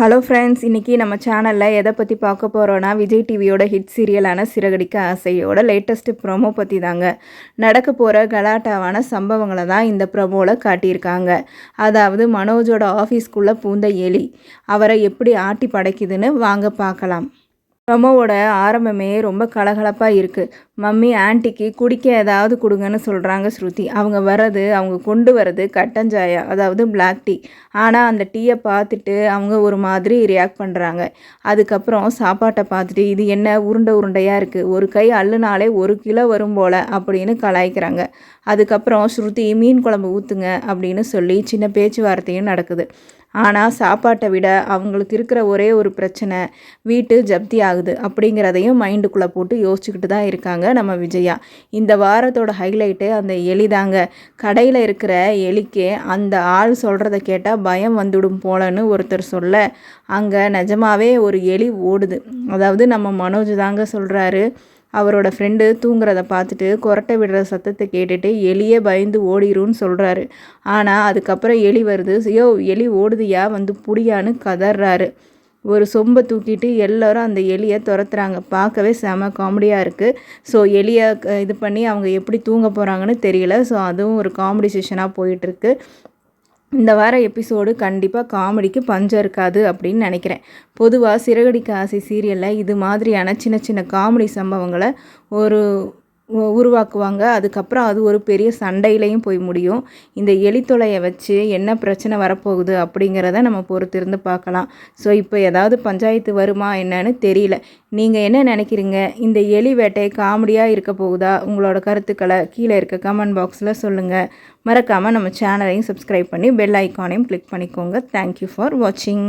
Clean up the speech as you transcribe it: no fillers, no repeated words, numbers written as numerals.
Hello friends, இன்றைக்கி நம்ம சேனலில் எதை பற்றி பார்க்க போகிறோன்னா, விஜய் டிவியோட ஹிட் சீரியலான சிறகடிக்க ஆசையோட லேட்டஸ்ட்டு ப்ரோமோ பற்றி தாங்க. நடக்க போகிற கலாட்டாவான சம்பவங்களை தான் இந்த ப்ரோமோவில் காட்டியிருக்காங்க. அதாவது மனோஜோட ஆஃபீஸ்க்குள்ளே பூந்த எலி அவரை எப்படி ஆட்டி படைக்குதுன்னு வாங்க பார்க்கலாம். ப்ரோமோவோட ஆரம்பமே ரொம்ப கலகலப்பாக இருக்குது. மம்மி ஆன்ட்டிக்கு குடிக்க ஏதாவது கொடுங்கன்னு சொல்கிறாங்க ஸ்ருதி. அவங்க கொண்டு வர்றது கட்டஞ்சாயா, அதாவது பிளாக் டீ. ஆனால் அந்த டீயை பார்த்துட்டு அவங்க ஒரு மாதிரி ரியாக்ட் பண்ணுறாங்க. அதுக்கப்புறம் சாப்பாட்டை பார்த்துட்டு இது என்ன உருண்டையாக இருக்குது, ஒரு கை அள்ளுனாலே 1 கிலோ வரும் போல் அப்படின்னு கலாய்க்கிறாங்க. அதுக்கப்புறம் ஸ்ருதி மீன் குழம்பு ஊற்றுங்க அப்படின்னு சொல்லி சின்ன பேச்சுவார்த்தையும் நடக்குது. ஆனால் சாப்பாட்டை விட அவங்களுக்கு இருக்கிற ஒரே ஒரு பிரச்சனை வீட்டு ஜப்தி ஆகுது அப்படிங்கிறதையும் மைண்டுக்குள்ளே போட்டு யோசிச்சுக்கிட்டு தான் இருக்காங்க நம்ம விஜயா. இந்த வாரத்தோட ஹைலைட்டு அந்த எலி தாங்க. கடையில் இருக்கிற எலிக்கே அந்த ஆள் சொல்கிறத கேட்டால் பயம் வந்துடும் போலன்னு ஒருத்தர் சொல்ல, அங்கே நிஜமாவே ஒரு எலி ஓடுது. அதாவது நம்ம மனோஜ் தாங்க சொல்கிறாரு. அவரோட ஃப்ரெண்டு தூங்குறத பார்த்துட்டு கொரட்டை விடுற சத்தத்தை கேட்டுட்டு எலியே பயந்து ஓடிரும்னு சொல்கிறாரு. ஆனால் அதுக்கப்புறம் எலி வருது. யோ எலி ஓடுதியா, வந்து புடியான்னு கதறாரு. ஒரு சொம்பை தூக்கிட்டு எல்லோரும் அந்த எலியை துரத்துறாங்க. பார்க்கவே செம காமெடியாக இருக்குது. ஸோ எலியை இது பண்ணி அவங்க எப்படி தூங்க போகிறாங்கன்னு தெரியல. ஸோ அதுவும் ஒரு காமெடி செஷனாக போயிட்டுருக்கு. இந்த வார எபிசோடு கண்டிப்பாக காமெடிக்கு பஞ்சம் இருக்காது அப்படின்னு நினைக்கிறேன். பொதுவாக சிறகடிக்க ஆசை சீரியலில் இது மாதிரியான சின்ன சின்ன காமெடி சம்பவங்களை உருவாக்குவாங்க. அதுக்கப்புறம் அது ஒரு பெரிய சண்டையிலையும் போய் முடியும். இந்த எலித்தொலையை வச்சு என்ன பிரச்சனை வரப்போகுது அப்படிங்கிறத நம்ம பொறுத்திருந்து பார்க்கலாம். ஸோ இப்போ ஏதாவது பஞ்சாயத்து வருமா என்னன்னு தெரியல. நீங்கள் என்ன நினைக்கிறீங்க? இந்த எலி வேட்டை காமெடியாக இருக்க போகுதா? உங்களோட கருத்துக்களை கீழே இருக்க கமெண்ட் பாக்ஸில் சொல்லுங்கள். மறக்காமல் நம்ம சேனலையும் சப்ஸ்கிரைப் பண்ணி பெல் ஐக்கானையும் கிளிக் பண்ணிக்கோங்க. தேங்க்யூ ஃபார் வாட்சிங்.